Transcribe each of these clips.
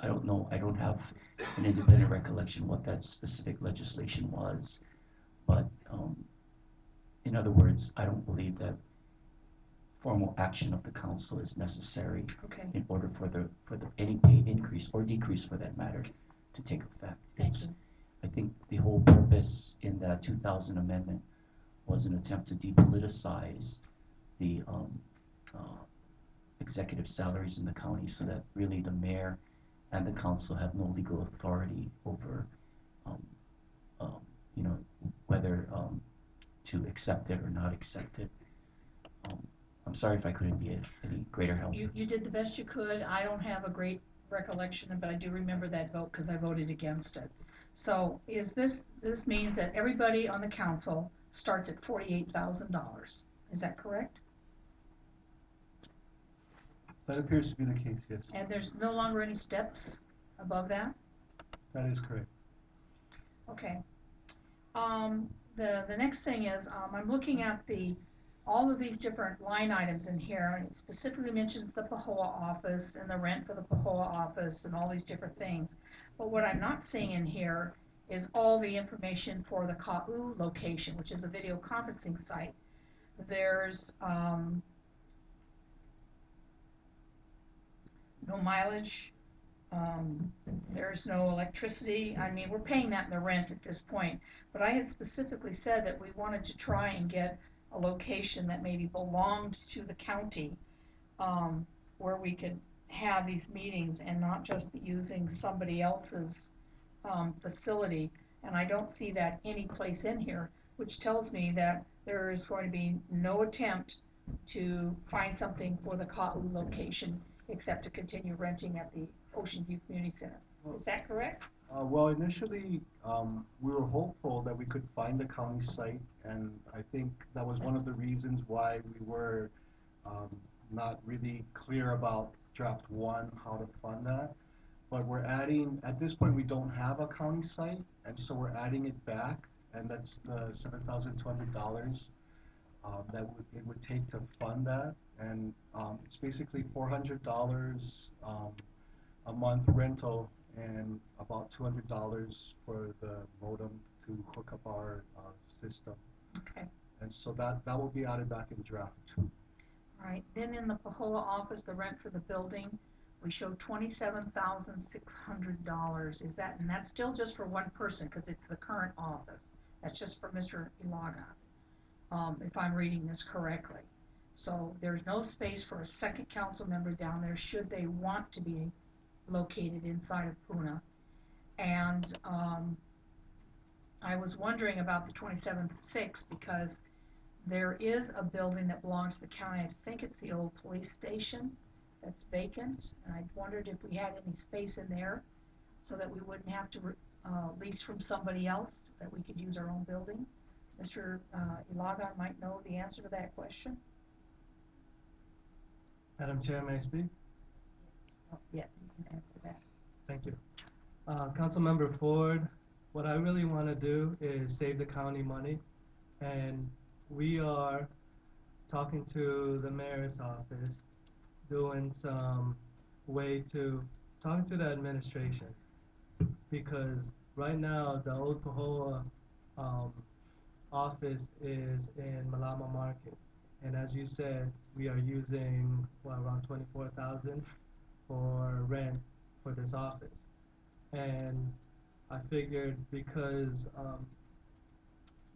I don't know, I don't have an independent recollection what that specific legislation was, but in other words, I don't believe that formal action of the council is necessary Okay. in order for any pay increase or decrease for that matter to take effect. Thank It's, you. I think the whole purpose in that 2000 amendment was an attempt to depoliticize the executive salaries in the county so that really the mayor and the council have no legal authority over, um, um, you know, whether to accept it or not accept it. Um, I'm sorry if I couldn't be any greater help. You did the best you could. I don't have a great recollection, but I do remember that vote because I voted against it. So this means that everybody on the council starts at $48,000. Is that correct? That appears to be the case, yes. And there's no longer any steps above that? That is correct. Okay. The next thing is, I'm looking at all of these different line items in here, and it specifically mentions the PAHOA office and the rent for the PAHOA office and all these different things. But what I'm not seeing in here is all the information for the KAU location, which is a video conferencing site. There's no mileage. There's no electricity. I mean, we're paying that in the rent at this point. But I had specifically said that we wanted to try and get a location that maybe belonged to the county, where we could have these meetings and not just be using somebody else's facility. And I don't see that any place in here, which tells me that there is going to be no attempt to find something for the KAU location except to continue renting at the Ocean View Community Center. Is that correct? Well, initially, we were hopeful that we could find the county site, and I think that was one of the reasons why we were not really clear about draft one, how to fund that. But we're adding, at this point, we don't have a county site, and so we're adding it back, and that's the $7,200 that it would take to fund that. And it's basically $400 a month rental and about $200 for the modem to hook up our system. Okay. And so that will be added back in draft 2. All right. Then in the PAHOA office, the rent for the building, we show $27,600. Is that, and that's still just for one person because it's the current office. That's just for Mr. Ilaga, if I'm reading this correctly. So there's no space for a second council member down there should they want to be located inside of Puna. And I was wondering about the 27.6 because there is a building that belongs to the county. I think it's the old police station that's vacant. And I wondered if we had any space in there so that we wouldn't have to lease from somebody else, that we could use our own building. Mr. Ilaga might know the answer to that question. Madam Chair, may I speak? Oh, yeah, you can answer that. Thank you. Councilmember Ford, what I really want to do is save the county money, and we are talking to the mayor's office, doing some way to talking to the administration, because right now the old PAHOA office is in Malama Market, and as you said, we are using around 24,000 for rent for this office. And I figured because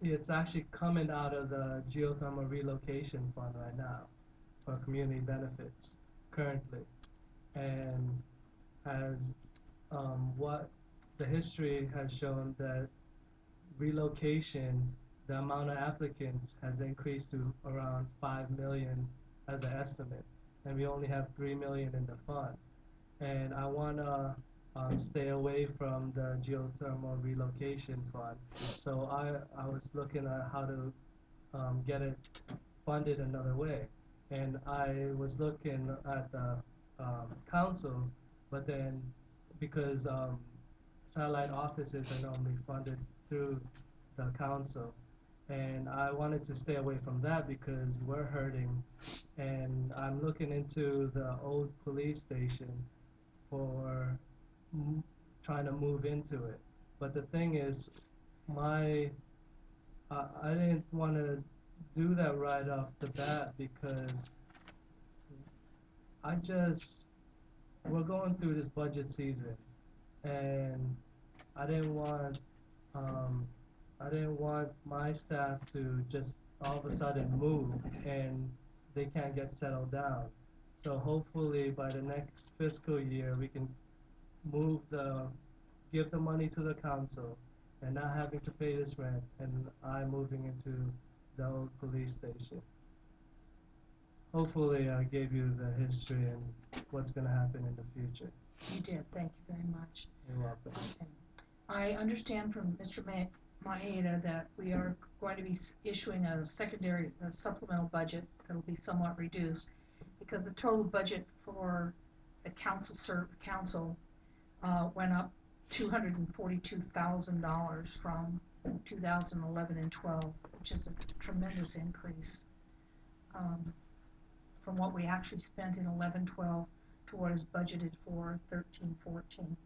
it's actually coming out of the geothermal relocation fund right now for community benefits currently. And as what the history has shown, that relocation, the amount of applicants has increased to around 5 million as an estimate, and we only have 3 million in the fund. And I want to stay away from the geothermal relocation fund. So I was looking at how to get it funded another way. And I was looking at the council, but then because satellite offices are normally funded through the council, and I wanted to stay away from that because we're hurting. And I'm looking into the old police station for trying to move into it. But the thing is, I didn't want to do that right off the bat because we're going through this budget season, and I didn't want, um, I didn't want my staff to just all of a sudden move and they can't get settled down. So hopefully by the next fiscal year, we can move give the money to the council and not having to pay this rent, and I moving into the old police station. Hopefully I gave you the history and what's gonna happen in the future. You did, thank you very much. You're welcome. Okay. I understand from Mr. Maeda that we are going to be issuing a supplemental budget that'll be somewhat reduced because the total budget for the council went up $242,000 from 2011 and 12, which is a tremendous increase from what we actually spent in 11-12 to what is budgeted for 13-14.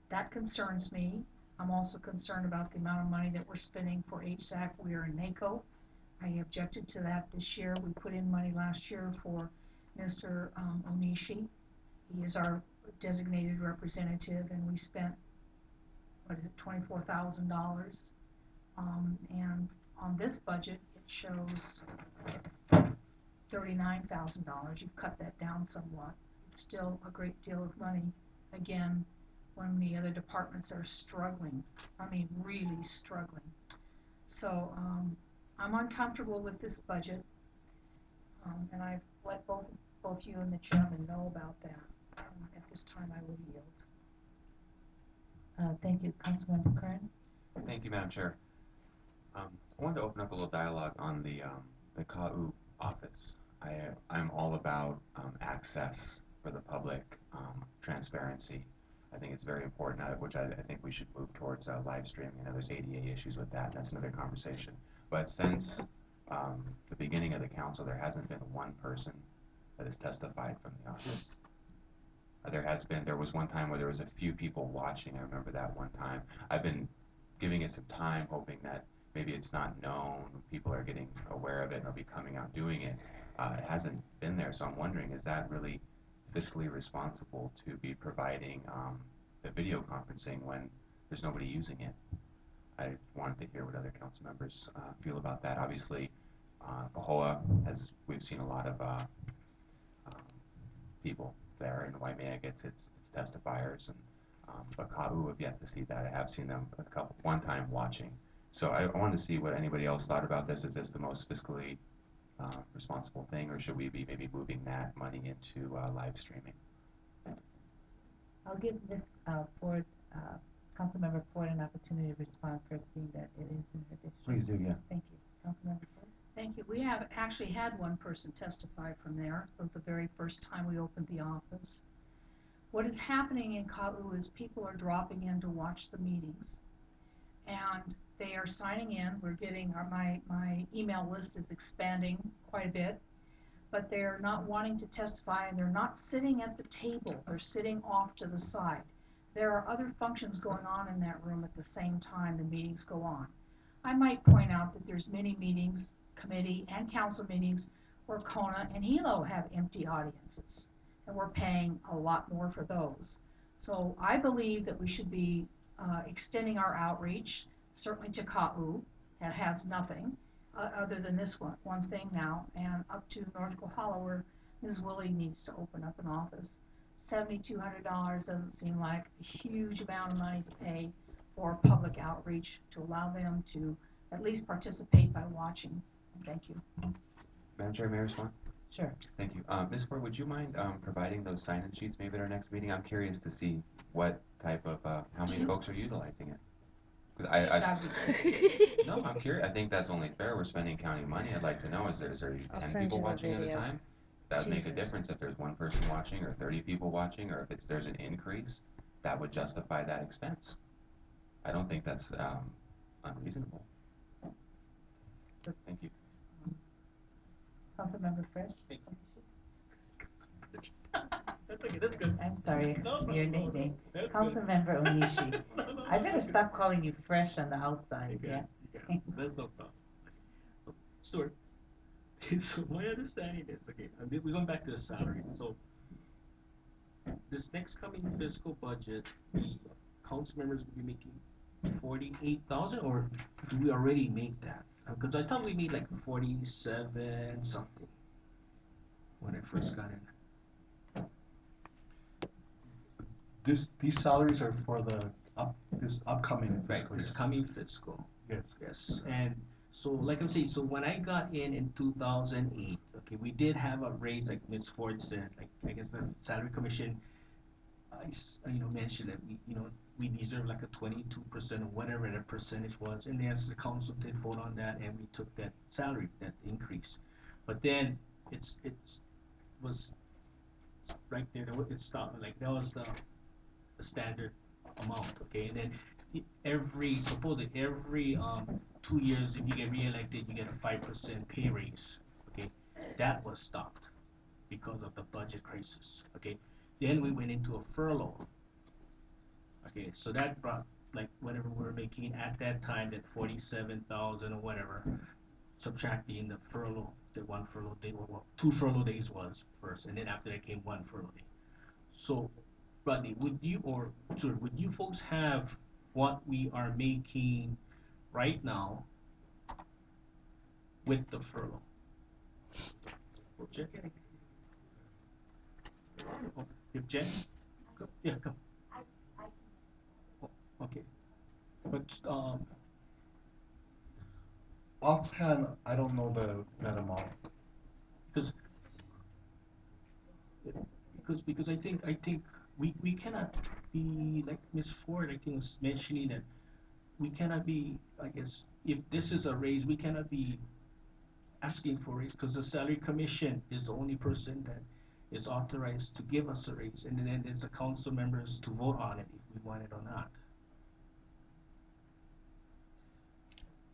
That concerns me. I'm also concerned about the amount of money that we're spending for HSAC. We are in NACO. I objected to that this year. We put in money last year for Mr. Onishi. He is our designated representative, and we spent, $24,000. And on this budget, it shows $39,000. You've cut that down somewhat. It's still a great deal of money. Again, when the other departments are struggling, I mean really struggling. So I'm uncomfortable with this budget, and I've let both you and the chairman know about that. At this time, I will yield. Thank you, Councilmember Kern. Thank you, Madam Chair. I wanted to open up a little dialogue on the KAU office. I'm all about access for the public, transparency. I think it's very important, which I think we should move towards live streaming. I know there's ADA issues with that, and that's another conversation. But since the beginning of the council, there hasn't been one person that has testified from the office. There was one time where there was a few people watching. I remember that one time. I've been giving it some time, hoping that maybe it's not known, people are getting aware of it and will be coming out doing it. It hasn't been there, so I'm wondering, is that really fiscally responsible to be providing the video conferencing when there's nobody using it? I wanted to hear what other council members feel about that. Obviously, PAHOA, we've seen a lot of people there, and Waimea gets its testifiers, and but KAU have yet to see that. I have seen them one time watching. So I wanted to see what anybody else thought about this. Is this the most fiscally responsible thing, or should we be maybe moving that money into live streaming? I'll give Ms. Ford, Councilmember Ford, an opportunity to respond first, being that it is in her district. Please do, yeah. Thank you. Councilmember Ford? Thank you. We have actually had one person testify from there of the very first time we opened the office. What is happening in KAU is people are dropping in to watch the meetings, and they are signing in. We're getting my email list is expanding quite a bit, but they're not wanting to testify, and they're not sitting at the table. They're sitting off to the side. There are other functions going on in that room at the same time the meetings go on. I might point out that there's many meetings, committee and council meetings, where Kona and Hilo have empty audiences, and we're paying a lot more for those. So I believe that we should be extending our outreach, certainly to KAU, that has nothing other than this one thing now, and up to North Kohala, where Ms. Willie needs to open up an office. $7,200 doesn't seem like a huge amount of money to pay for public outreach to allow them to at least participate by watching. Thank you. Madam Chair, may I respond? Sure. Thank you. Ms. Ford, would you mind providing those sign-in sheets maybe at our next meeting? I'm curious to see what type of, how many folks are utilizing it. 'Cause no, I'm curious. I think that's only fair. We're spending county money. I'd like to know, is there 10 people watching at a time? That would make a difference if there's one person watching or 30 people watching, or if there's an increase, that would justify that expense. I don't think that's unreasonable. Thank you. Councilmember Fresh? That's okay, that's good. I'm sorry, No, no, your no, no, nickname. that's good. Councilmember Onishi. No, no, I no, better that's stop calling you fresh on the outside, good. yeah? You got it. Thanks. That's no problem. Okay. Stuart, okay, so my understanding is, okay, we're going back to the salary. So this next coming fiscal budget, the council members will be making 48,000, or do we already make that? Because I thought we made like 47 something when I first got in. These salaries are for this upcoming Right, fiscal this year. coming fiscal. Yes. Yes, and so like I'm saying, so when I got in 2008, okay, we did have a raise, like Ms. Ford said, like I guess the salary commission, mentioned that we deserve like a 22% or whatever the percentage was, and yes, the council did vote on that, and we took that salary, that increase. But then it's was right there, it stopped, like that was the standard amount, okay, and then supposedly every 2 years, if you get reelected, you get a 5% pay raise, okay, that was stopped because of the budget crisis, okay. Then we went into a furlough, okay, so that brought like whatever we were making at that time, that 47,000 or whatever, subtracting the furlough, the one furlough day, well, 2 furlough days was first, and then after that came one furlough day. So, Rodney, would you folks have what we are making right now with the furlough? We'll check it. Oh, if Jen, go, yeah, go. Oh, okay, but Offhand, I don't know that amount. because because I think we cannot be like Ms. Ford, I think, was mentioning that we cannot be, I guess, if this is a raise, we cannot be asking for a raise, because the salary commission is the only person that is authorized to give us a raise, and then it's the council members to vote on it if we want it or not.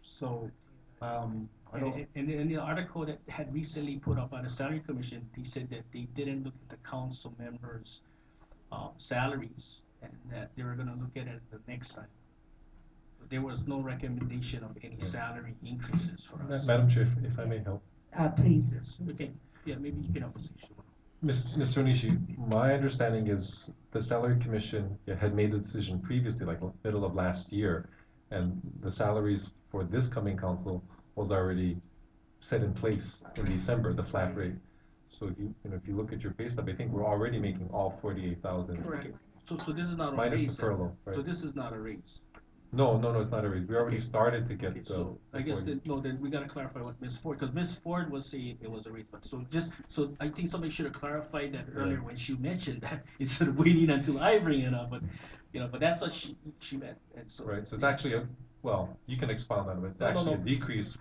So, I And, don't, and in the article that had recently put up by the salary commission, they said that they didn't look at the council members' salaries, and that they were gonna look at it the next time. But there was no recommendation of any salary increases for us. Madam Chair, if I may help. Please. Yes, okay, yeah, maybe you can help us, Shimon. Mr. Onishi, my understanding is the salary commission had made a decision previously, like middle of last year, and the salaries for this coming council was already set in place in December, the flat rate. So if you look at your pay stub, I think we're already making all 48,000. Correct. So this is not a Minus the raise then. furlough, So right? this is not a raise. No, it's not a raise. We already Okay. started to get Okay, the. so I guess 40. then we gotta clarify what Ms. Ford, because Ms. Ford was saying it was a raise, but so I think somebody should have clarified that earlier when she mentioned that, instead of waiting until I bring it up, but that's what she meant, and so. Right, so it's actually well, you can expound on it, but it's No, actually no. a decrease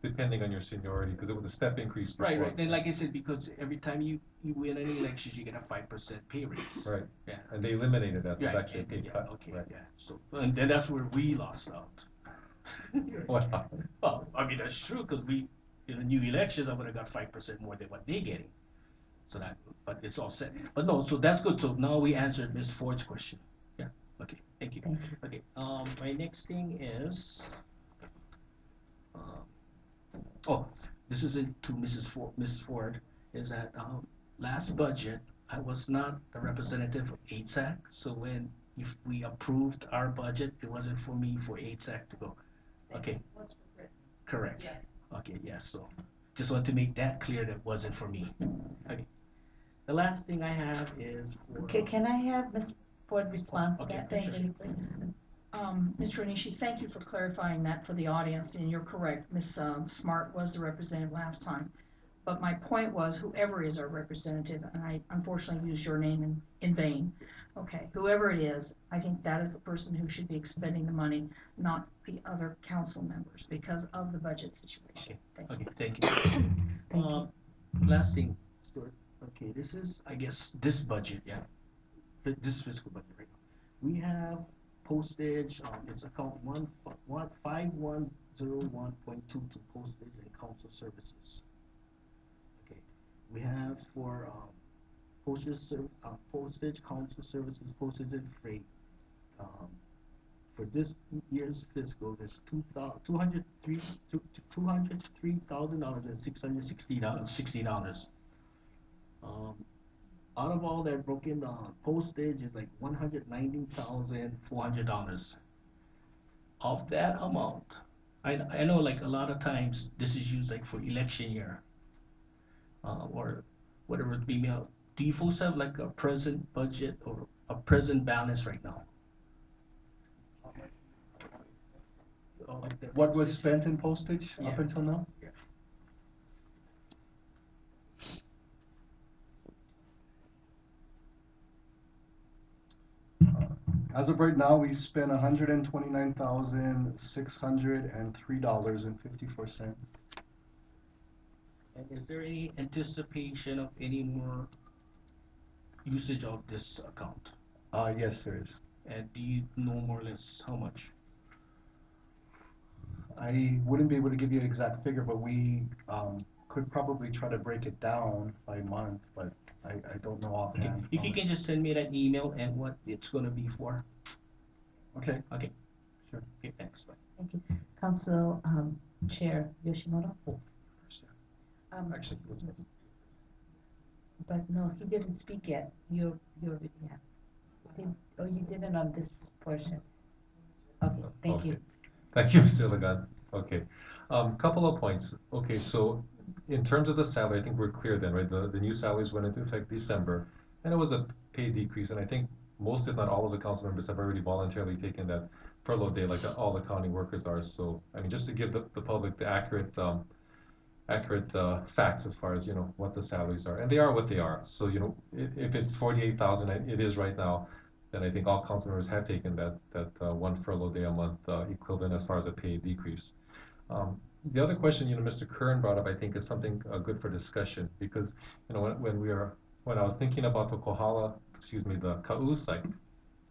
depending on your seniority, because it was a step increase before. Right, and like I said, because every time you win any elections, you get a 5% pay raise. Right, Yeah. and they eliminated that, it was Right, actually a pay yeah, cut, okay, right? yeah, so, and then that's where we lost out. What happened? Well, I mean, that's true, because in the new elections, I would have got 5% more than what they're getting. So but it's all set. But no, so that's good. So now we answered Ms. Ford's question. Yeah, okay, thank you. Thank you. Okay, my next thing is, this is it to Mrs. Ford, is that, last budget, I was not the representative of HSAC, so if we approved our budget, it wasn't for me, for HSAC to go. Okay, correct. Yes. Okay, yes, so just want to make that clear, that wasn't for me. Okay. The last thing I have is for. Okay, can I have Ms. Ford respond to Okay, that? Thank sure. you. Mr. Onishi, thank you for clarifying that for the audience, and you're correct. Ms. Smart was the representative last time. But my point was, whoever is our representative, and I unfortunately used your name in vain, okay, whoever it is, I think that is the person who should be expending the money, not the other council members, because of the budget situation. Thank you. Okay, thank you. Thank you. Last thing, Stuart. Okay, this is, I guess, this budget, yeah. This fiscal budget, right? We have postage, it's account 5101.22, postage and council services. Okay, we have for postage, council services, postage and freight. For this year's fiscal is $203,000 and $660. Out of all that broken down, postage is like $190,400. Of that amount, I know like a lot of times this is used like for election year, or whatever it be. Do you folks have like a present budget or a present balance right now? What was spent in postage Yeah. up until now? Yeah. As of right now, we spent $129,603.54. And is there any anticipation of any more usage of this account? Yes, there is. And do you know more or less how much? I wouldn't be able to give you an exact figure, but we could probably try to break it down by month, but I don't know Okay, offhand. if you can just send me that email and what it's gonna be for. Okay. Okay. Sure. Okay, thanks, bye. Thank you. Council Chair Yoshimoto? Actually, let's move. But no, he didn't speak yet. You already have. Oh, you didn't on this portion. Okay, thank you. Okay. Thank you, Mr. Lagan. Okay. Couple of points. Okay, so in terms of the salary, I think we're clear then, right? The new salaries went into effect December, and it was a pay decrease, and I think most, if not all, of the council members have already voluntarily taken that furlough day, like all the county workers are. So, I mean, just to give the public the accurate facts as far as, what the salaries are, and they are what they are. So, if it's 48,000, it is right now, then I think all council members have taken that one furlough day a month equivalent as far as a pay decrease. The other question, Mr. Kern brought up, I think, is something good for discussion, because, when I was thinking about the the Ka'u site,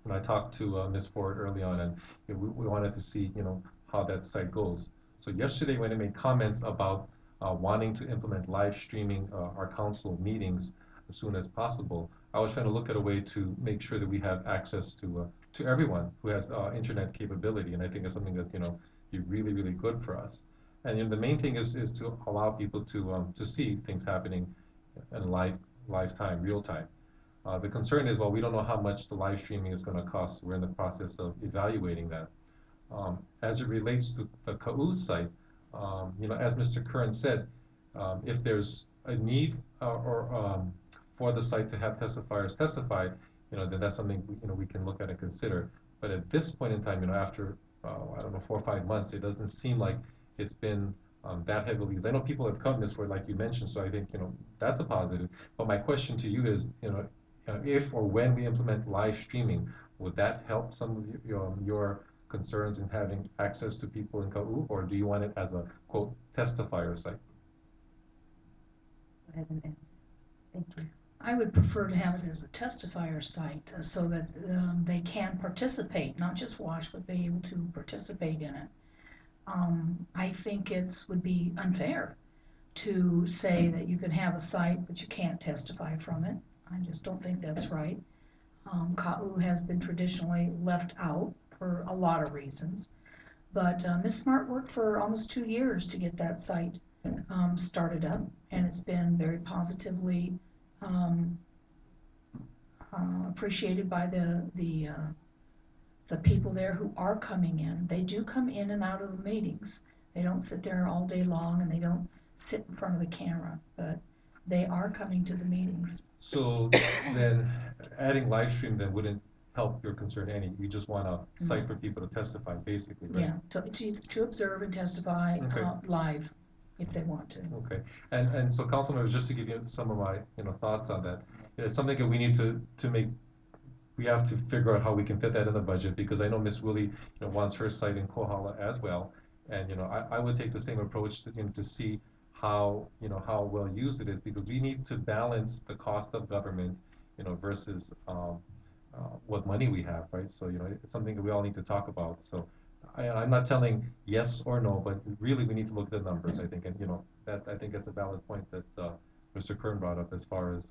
when I talked to Ms. Ford early on, and we wanted to see, how that site goes. So yesterday, when I made comments about wanting to implement live streaming our council meetings as soon as possible, I was trying to look at a way to make sure that we have access to everyone who has internet capability, and I think it's something that be really, really good for us. And the main thing is to allow people to see things happening in live time, real time. The concern is, well, we don't know how much the live streaming is going to cost. We're in the process of evaluating that. As it relates to the Ka'u site, as Mr. Curran said, if there's a need for the site to have testifiers testify, then that's something we can look at and consider. But at this point in time, after I don't know, 4 or 5 months, it doesn't seem like it's been that heavily used. I know people have come this way, like you mentioned, so I think that's a positive. But my question to you is, if or when we implement live streaming, would that help some of your concerns in having access to people in Ka'u, or do you want it as a quote testifier site? Go ahead and answer. Thank you. I would prefer to have it as a testifier site so that they can participate, not just watch, but be able to participate in it. I think would be unfair to say that you can have a site but you can't testify from it. I just don't think that's right. Ka'u has been traditionally left out for a lot of reasons. But Ms. Smart worked for almost 2 years to get that site started up, and it's been very positively appreciated by the people there who are coming in. They do come in and out of the meetings. They don't sit there all day long, and they don't sit in front of the camera, but they are coming to the meetings. So then adding live stream then wouldn't help your concern any. You just want a site for people to testify, basically, right? Yeah, to observe and testify Okay. Live if they want to. Okay, and so council members, just to give you some of my thoughts on that, it's something that we need to make. We have to figure out how we can fit that in the budget, because I know Ms. Willie wants her site in Kohala as well, and I would take the same approach to see how how well used it is, because we need to balance the cost of government versus what money we have, right? So it's something that we all need to talk about. So I'm not telling yes or no, but really we need to look at the numbers, I think, and that I think that's a valid point that Mr. Kern brought up as far as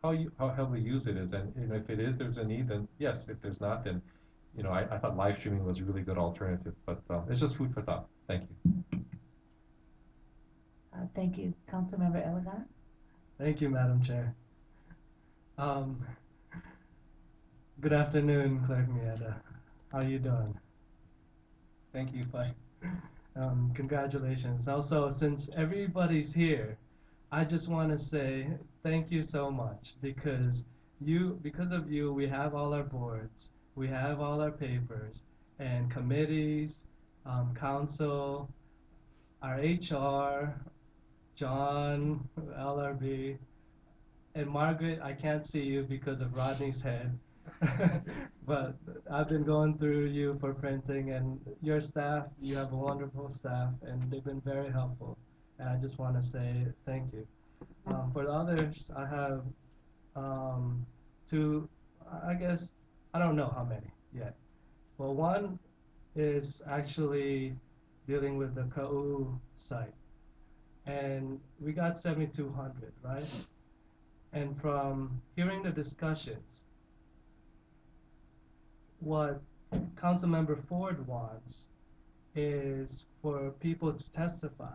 how heavily used it is, and if it is, there's a need, then yes. If there's not, then, I thought live streaming was a really good alternative, but it's just food for thought. Thank you. Thank you. Councilmember Elegant? Thank you, Madam Chair. Um, Good afternoon, Clerk Mieta. How you doing? Thank you, fine. Congratulations. Also, since everybody's here, I just want to say thank you so much because of you, we have all our boards, we have all our papers and committees, council, our HR, John, LRB, and Margaret. I can't see you because of Rodney's head. But I've been going through you for printing, and your staff, you have a wonderful staff, and they've been very helpful. And I just want to say thank you. For the others, I have two, I guess, I don't know how many yet. Well, one is actually dealing with the KAU site. And we got 7,200, right? And from hearing the discussions, what Councilmember Ford wants is for people to testify.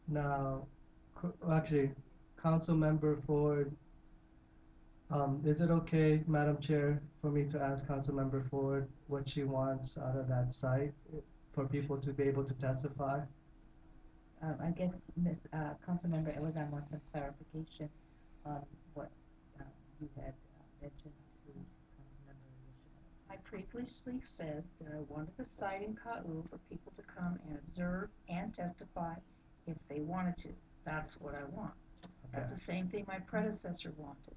Now, actually, Councilmember Ford, is it okay, Madam Chair, for me to ask Councilmember Ford what she wants out of that site for people to be able to testify? I guess Councilmember Elegant wants some clarification on what you had mentioned to Councilmember Yoshimoto. I previously said that I wanted a site in KAU for people to come and observe and testify if they wanted to. That's what I want. That's the same thing my predecessor wanted.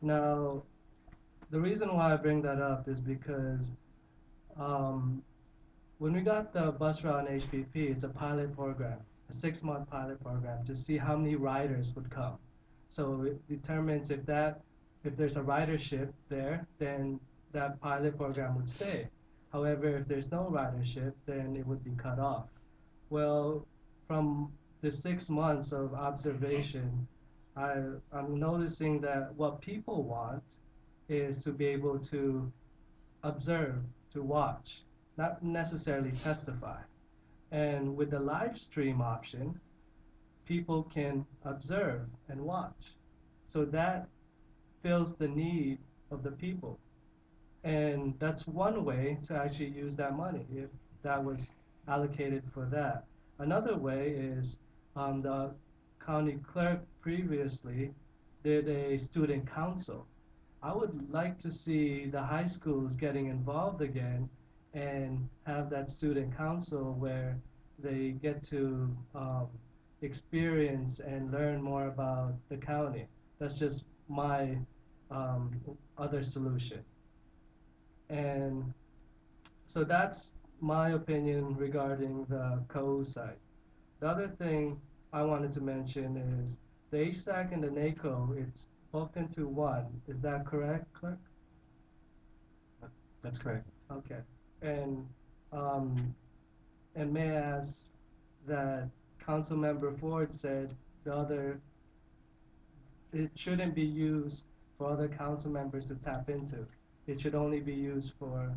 Now, the reason why I bring that up is because when we got the bus route in HPP, it's a pilot program, a 6-month pilot program to see how many riders would come. So it determines if there's a ridership there, then that pilot program would stay. However, if there's no ridership, then it would be cut off. Well, from the 6 months of observation, I'm noticing that what people want is to be able to observe, to watch, not necessarily testify. And with the live stream option, people can observe and watch. So that fills the need of the people. And that's one way to actually use that money, if that was allocated for that. Another way is the county clerk previously did a student council. I would like to see the high schools getting involved again and have that student council where they get to experience and learn more about the county. That's just my other solution. And so that's my opinion regarding the KAU site. The other thing I wanted to mention is the HSAC and the NACO, it's booked into one. Is that correct, Clerk? That's correct. Okay. And may I ask that Councilmember Ford said it shouldn't be used for other council members to tap into. It should only be used for.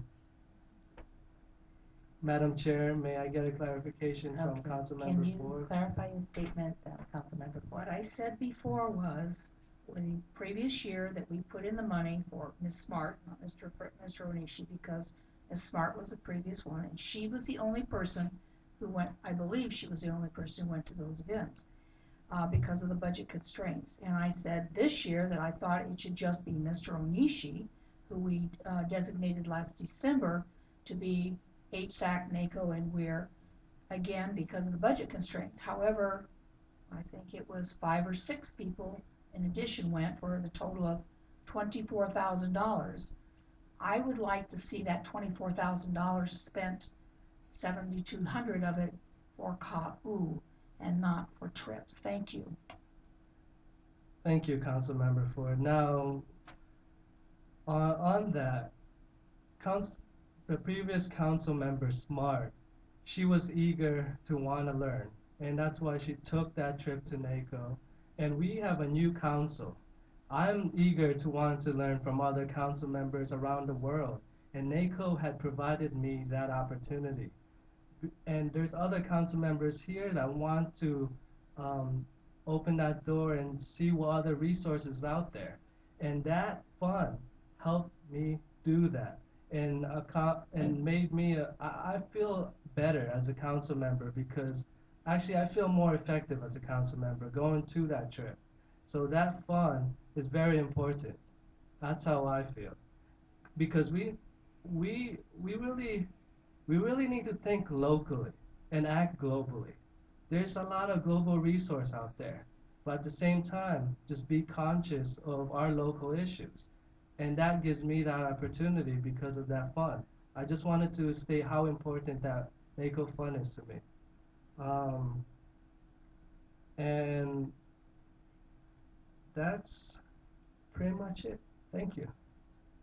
Madam Chair, may I get a clarification from Okay. Councilmember Ford? Can you clarify your statement, Councilmember Ford? What I said before was, the previous year that we put in the money for Ms. Smart, not Mr. Onishi, because Ms. Smart was the previous one, and she was the only person who went, I believe she was the only person who went to those events because of the budget constraints. And I said this year that I thought it should just be Mr. Onishi, who we designated last December to be HSAC, NACO, and WEIR, again, because of the budget constraints. However, I think it was 5 or 6 people in addition went for the total of $24,000. I would like to see that $24,000 spent, 7,200 of it for KAU and not for trips. Thank you. Thank you, Councilmember Ford. Now, on that, the previous council member, Smart, she was eager to want to learn, and that's why she took that trip to NACO, And we have a new council. I'm eager to want to learn from other council members around the world, and NACO had provided me that opportunity. And there's other council members here that want to um, open that door and see what other resources out there. And that fund helped me do that, and and made me I feel better as a council member, because actually I feel more effective as a council member going to that trip. So that fund is very important. That's how I feel, because we really need to think locally and act globally. There's a lot of global resource out there, but at the same time, just be conscious of our local issues. And that gives me that opportunity because of that fund. I just wanted to state how important that NACO fund is to me. Um, and that's pretty much it. Thank you.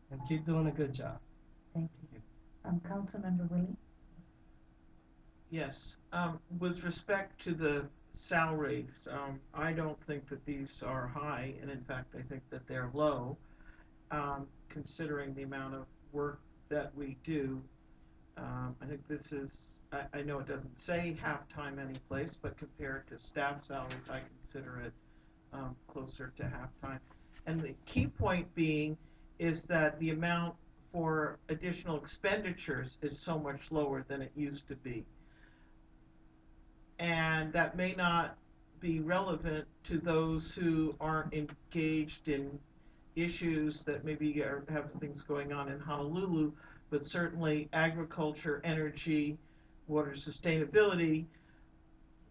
And keep doing a good job. Thank you. Councilmember Willie? Yes, with respect to the salaries, I don't think that these are high, and in fact, I think that they're low, considering the amount of work that we do. I think this is, I know it doesn't say half-time anyplace, but compared to staff salaries, I consider it closer to half-time. And the key point being is that the amount for additional expenditures is so much lower than it used to be. And that may not be relevant to those who aren't engaged in issues that maybe have things going on in Honolulu, but certainly agriculture, energy, water sustainability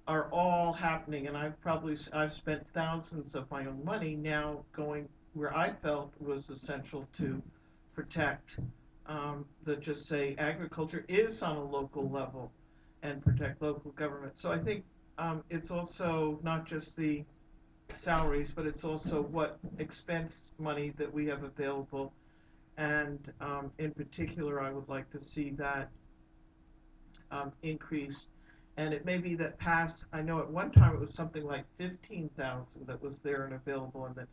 are all happening. And I've spent thousands of my own money now going where I felt was essential to protect, that just say agriculture is on a local level and protect local government. So I think it's also not just the salaries, but it's also what expense money that we have available. And in particular, I would like to see that increased. And it may be that I know at one time it was something like 15,000 that was there and available, and then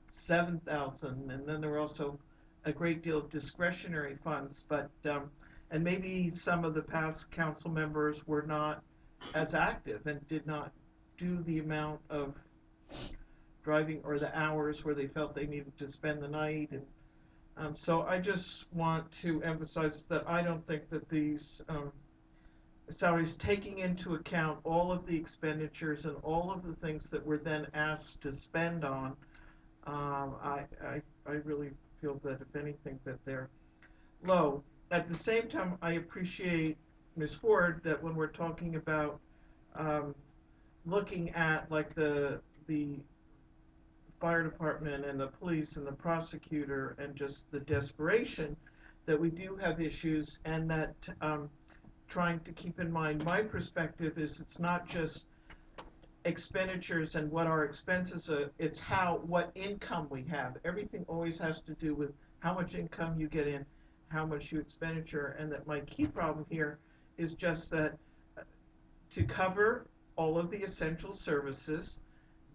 7,000, and then there were also a great deal of discretionary funds, but and maybe some of the past council members were not as active and did not do the amount of driving or the hours where they felt they needed to spend the night. And so I just want to emphasize that I don't think that these salaries, taking into account all of the expenditures and all of the things that we're then asked to spend on, I really feel that if anything that they're low. At the same time, I appreciate, Ms. Ford, that when we're talking about looking at like the fire department and the police and the prosecutor and just the desperation, that we do have issues, and that trying to keep in mind my perspective is it's not just expenditures and what our expenses are, it's what income we have. Everything always has to do with how much income you get in, how much you expenditure, and that my key problem here is just that to cover all of the essential services,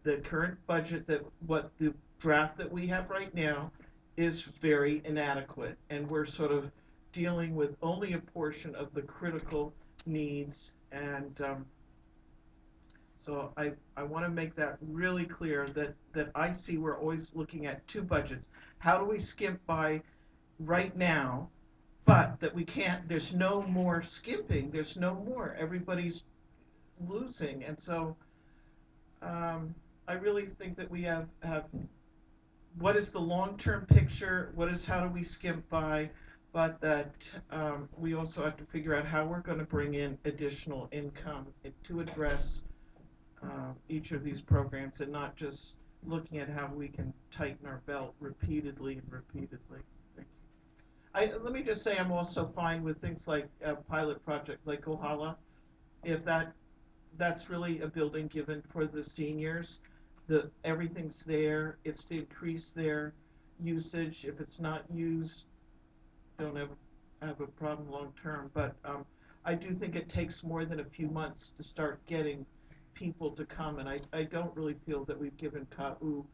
the current budget, that what the draft that we have right now is very inadequate, and we're sort of dealing with only a portion of the critical needs. And so I want to make that really clear, that I see we're always looking at two budgets. How do we skimp by right now, but that we can't, there's no more skimping, there's no more, everybody's losing. And so I really think that we have what is the long-term picture, how do we skimp by, but that we also have to figure out how we're going to bring in additional income to address each of these programs, and not just looking at how we can tighten our belt repeatedly and repeatedly. Thank you. Let me just say I'm also fine with things like a pilot project like Ohala. If that's really a building given for the seniors, everything's there, it's to increase their usage. If it's not used, don't have a problem long term. But I do think it takes more than a few months to start getting people to come, and I don't really feel that we've given KAU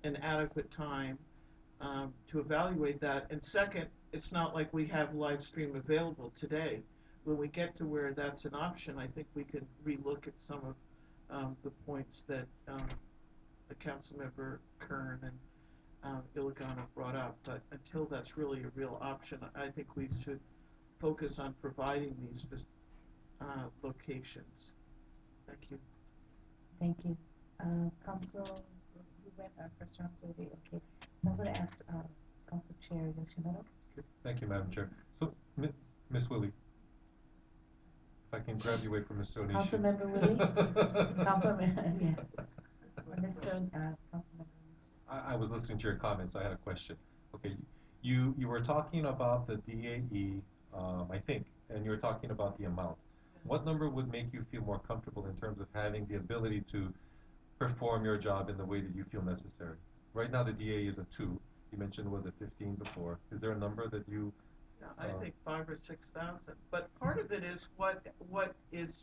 an adequate time to evaluate that. And second, it's not like we have live stream available today. When we get to where that's an option, I think we can relook at some of the points that the Councilmember Kern and Iligana brought up. But until that's really a real option, I think we should focus on providing these locations. Thank you. Thank you. Council, we went our first round already, okay. So I'm gonna ask, Council Chair Yoshimoto. Okay, thank you, Madam Chair. So, Ms. Willie, if I can grab you away from Mr. Onishi. Councilmember Willie? Compliment, yeah. Mr. Councilmember Onishi. I was listening to your comments, so I had a question. Okay, you were talking about the DAE, I think, and you were talking about the amount. What number would make you feel more comfortable in terms of having the ability to perform your job in the way that you feel necessary? Right now, the DAE is a 2. You mentioned, was it 15 before? Is there a number that you? Yeah, I think 5,000 or 6,000. But part of it is what is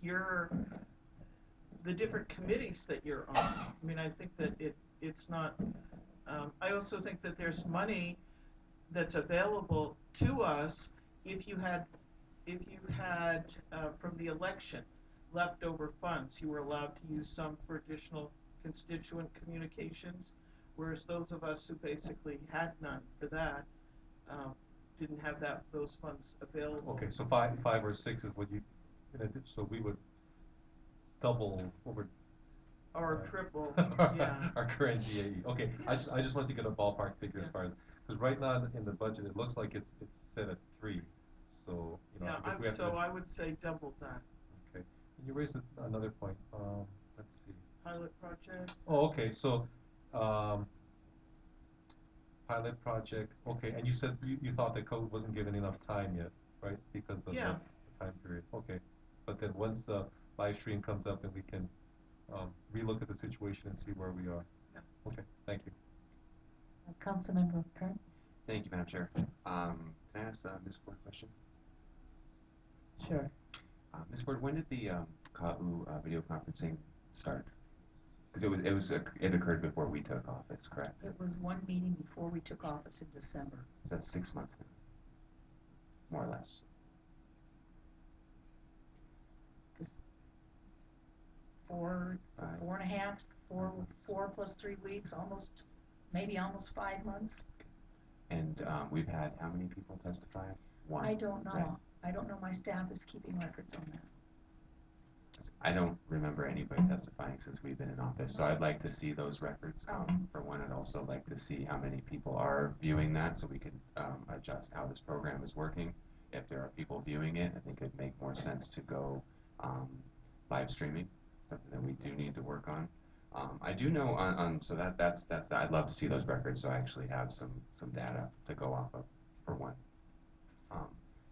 the different committees that you're on. I mean, I think that it's not. I also think that there's money that's available to us if you had from the election leftover funds. You were allowed to use some for additional constituent communications, whereas those of us who basically had none for that didn't have those funds available. Okay, so 5 or 6 is what you, so we would double over. Or triple, yeah. Our current DAE. Okay, I just want to get a ballpark figure as far as, because right now in the budget it looks like it's set at 3. So Yeah, if we have to. I would say double that. Okay, and you raised another point. Let's see. Pilot project. Oh, okay. So, pilot project. Okay, and you said you thought the code wasn't given enough time yet, right? Because of Yeah. the time period. Okay, but then once the live stream comes up, then we can relook at the situation and see where we are. Yeah. Okay, thank you. Councilmember Kern. Thank you, Madam Chair. Can I ask Ms. Ford a question? Sure. Ms. Ford, when did the KAU video conferencing start? Because it occurred before we took office, correct? It was one meeting before we took office in December. So that's 6 months then, more or less. Just four and a half, four plus 3 weeks, maybe almost 5 months. And we've had how many people testify? 1. I don't know. Right? I don't know. My staff is keeping records on that. I don't remember anybody testifying since we've been in office, so I'd like to see those records. For one, I'd also like to see how many people are viewing that, so we can adjust how this program is working. If there are people viewing it, I think it'd make more sense to go live streaming, something that we do need to work on. I do know so that's I'd love to see those records, so I actually have some data to go off of, for one.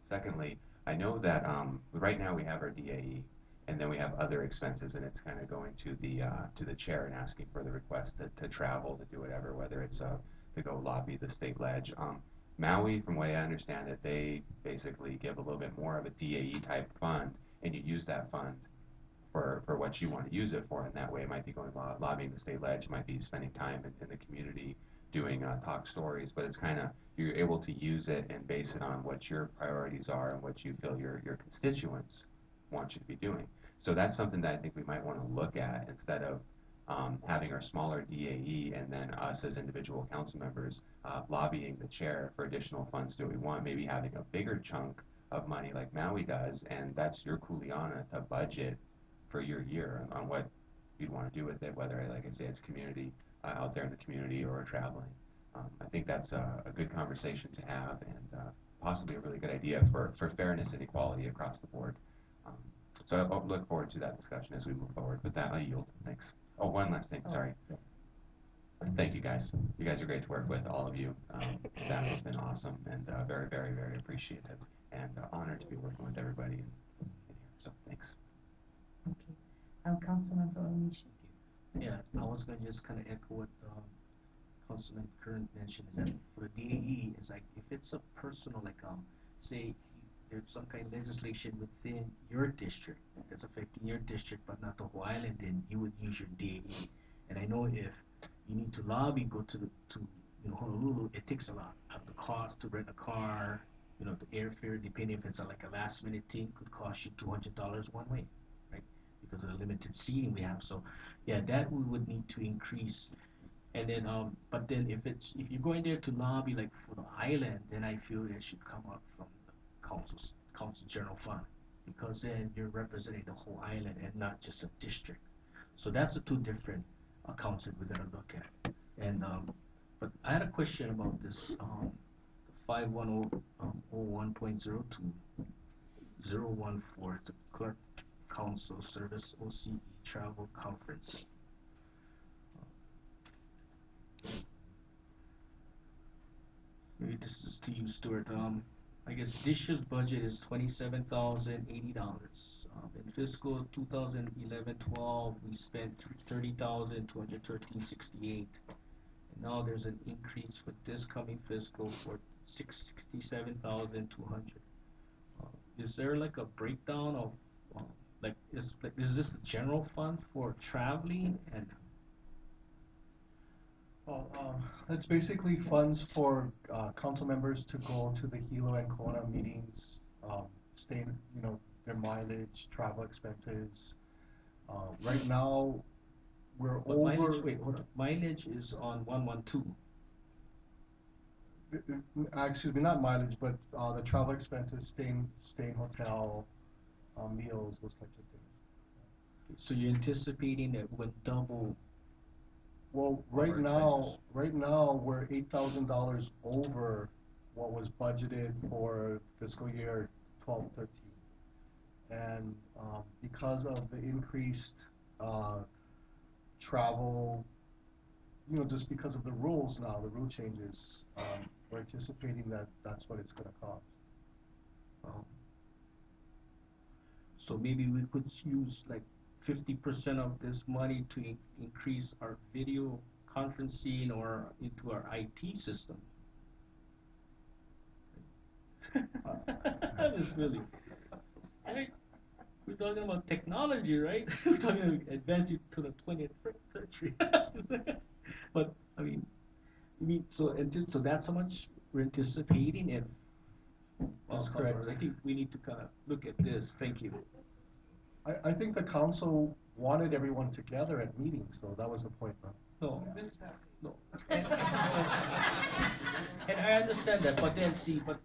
Secondly, I know that right now we have our DAE, and then we have other expenses, and it's kind of going to the chair and asking for the request to travel, to do whatever, whether it's to go lobby the state ledge. Maui, from what I understand, that they basically give a little bit more of a DAE type fund, and you use that fund for what you want to use it for, and that way it might be going lobbying the state ledge, it might be spending time in the community doing talk stories, but it's kind of, you're able to use it and base it on what your priorities are and what you feel your constituents want you to be doing. So that's something that I think we might want to look at, instead of having our smaller DAE and then us as individual council members lobbying the chair for additional funds do what we want, maybe having a bigger chunk of money like Maui does, and that's your kuleana to budget for your year on what you'd want to do with it, whether, like I say, it's community, out there in the community, or traveling. I think that's a good conversation to have, and possibly a really good idea for fairness and equality across the board. So I'll look forward to that discussion as we move forward. With that, I yield. Thanks. Oh, one last thing. Sorry. Yes. Thank you, guys. You guys are great to work with, all of you. Staff has been awesome and very, very, very appreciative, and honored to be working with everybody in here. So thanks. Okay. Councilmember Onishi. Yeah, I was gonna just kind of echo what Councilman Kern mentioned, is that for the DAE, it's like if it's a personal, like say there's some kind of legislation within your district that's affecting your district but not the whole island, then you would use your DAE. And I know if you need to lobby, go to Honolulu, it takes a lot of the cost to rent a car, the airfare, depending if it's like a last minute thing, could cost you $200 one way, right? Because of the limited seating we have. So yeah, that we would need to increase. And then, but then if you're going there to lobby like for the island, then I feel it should come out from the council general fund, because then you're representing the whole island and not just a district. So that's the two different accounts that we're gonna look at. And but I had a question about this 51001.02 the clerk council service OCE travel conference. Maybe this is to you, Stuart. I guess this year's budget is $27,080. In fiscal 2011-12, we spent $30,213.68. And now there's an increase for this coming fiscal for $67,200. Is there like a breakdown of is this the general fund for traveling and? Well, it's basically funds for council members to go to the Hilo and Kona meetings, stay, their mileage, travel expenses. Right now, we're But over. mileage, wait, hold on. Mileage is on 112. Excuse me, not mileage, but the travel expenses, staying hotel, meals, those types of things. So you're anticipating that would double? Well, Of our expenses. right now, we're $8,000 over what was budgeted for fiscal year 12-13. And because of the increased travel, just because of the rules now, the rule changes, we're anticipating that that's what it's gonna cost. So maybe we could use like 50% of this money to increase our video conferencing or into our IT system. Just really, right? We're talking about technology, right? We're talking about advancing to the 20th century. But I mean, so that's how much we're anticipating. If That's correct. I think we need to kind of look at this. Thank you. I think the council wanted everyone together at meetings, though. That was the point, though. No, no. And I understand that, but then see, but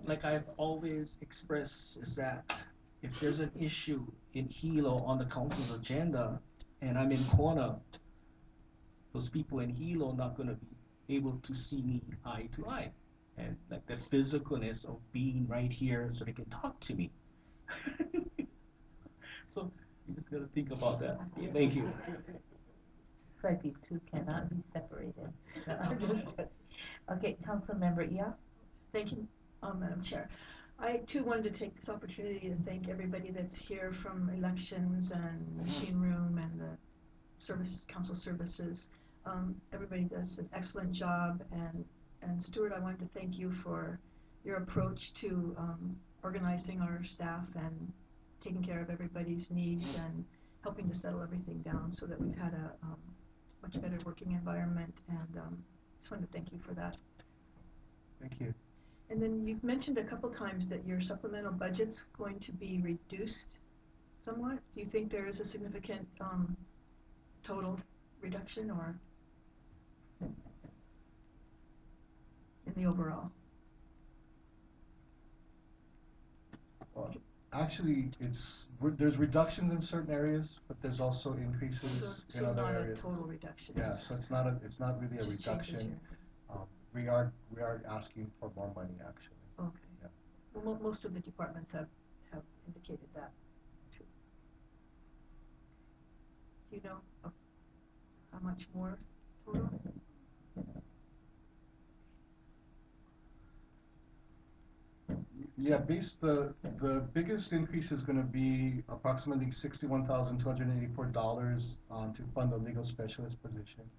like I've always expressed is that if there's an issue in Hilo on the council's agenda, and I'm in Kona, those people in Hilo are not gonna be able to see me eye to eye, and like the physicalness of being right here so they can talk to me. So you just gotta think about that. Thank you. It's like the two cannot be separated. No, I'm just joking. Okay, Councilmember Ia? Thank you, Madam Chair. I too wanted to take this opportunity to thank everybody that's here from elections and machine room and the services, council services. Everybody does an excellent job, and Stuart, I wanted to thank you for your approach to organizing our staff and taking care of everybody's needs and helping to settle everything down so that we've had a much better working environment, and just wanted to thank you for that. Thank you. And then you've mentioned a couple times that your supplemental budget's going to be reduced somewhat. Do you think there is a significant total reduction or in the overall? Well, actually, there's reductions in certain areas, but there's also increases in other not areas. a total reduction. Yeah, so it's not really a just changes reduction. here. We are asking for more money, actually. Okay. Yeah. Well, most of the departments have indicated that too. Do you know how much more total? Yeah, the biggest increase is gonna be approximately $61,284 to fund the legal specialist position.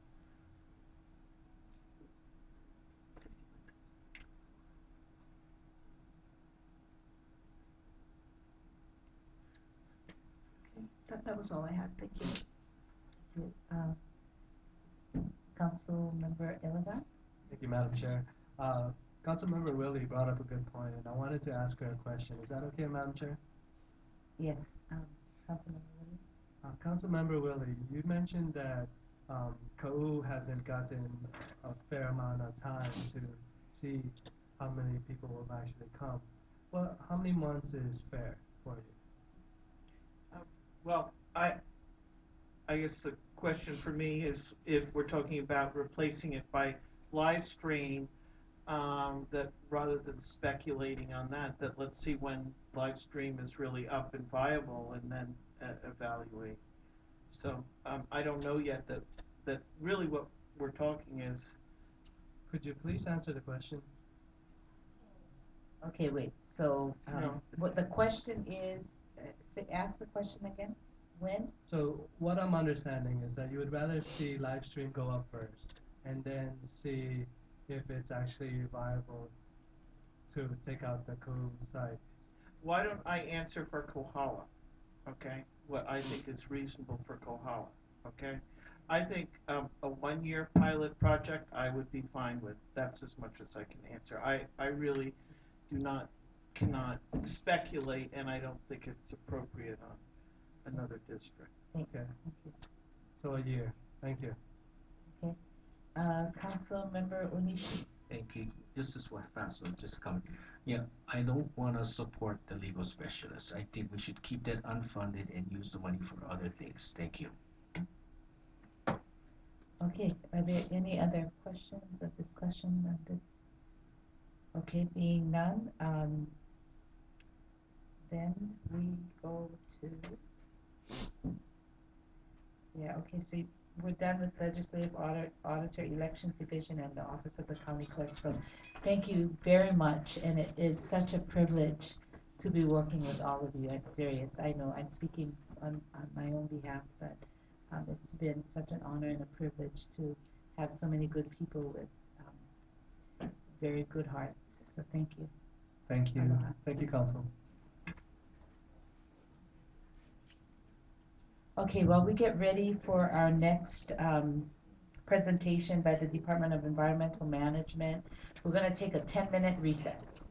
That was all I had, thank you. Councilmember Iligan? Thank you, Madam Chair. Councilmember Willie brought up a good point, and I wanted to ask her a question. Is that okay, Madam Chair? Yes, Councilmember Willie? Councilmember Willie, you mentioned that KAU hasn't gotten a fair amount of time to see how many people will actually come. Well, how many months is fair for you? Well, I guess the question for me is if we're talking about replacing it by live stream, that rather than speculating on that, let's see when live stream is really up and viable and then evaluate. So I don't know yet that really what we're talking is. Could you please answer the question? Okay, wait, so, No. what the question is, ask the question again, when? So what I'm understanding is that you would rather see live stream go up first and then see if it's actually viable to take out the KAU site. Why don't I answer for Kohala, okay? What I think is reasonable for Kohala, okay? I think a 1-year pilot project I would be fine with. That's as much as I can answer. I really cannot speculate, and I don't think it's appropriate on another district. Thank Okay. you. So a year. Thank you. Okay, Councilmember Onishi? Thank you. Just as fast, so just come. Yeah, I don't want to support the legal specialist. I think we should keep that unfunded and use the money for other things. Thank you. Okay, are there any other questions or discussion on this? Okay, being none, then we go to, yeah, okay, so we're done with legislative auditor elections division and the office of the county clerk. So thank you very much, and it is such a privilege to be working with all of you. I'm serious. I know I'm speaking on my own behalf, but it's been such an honor and a privilege to have so many good people with very good hearts. So thank you. Thank you. Aloha. Thank you, Council. Okay, while we get ready for our next presentation by the Department of Environmental Management, we're going to take a 10-minute recess.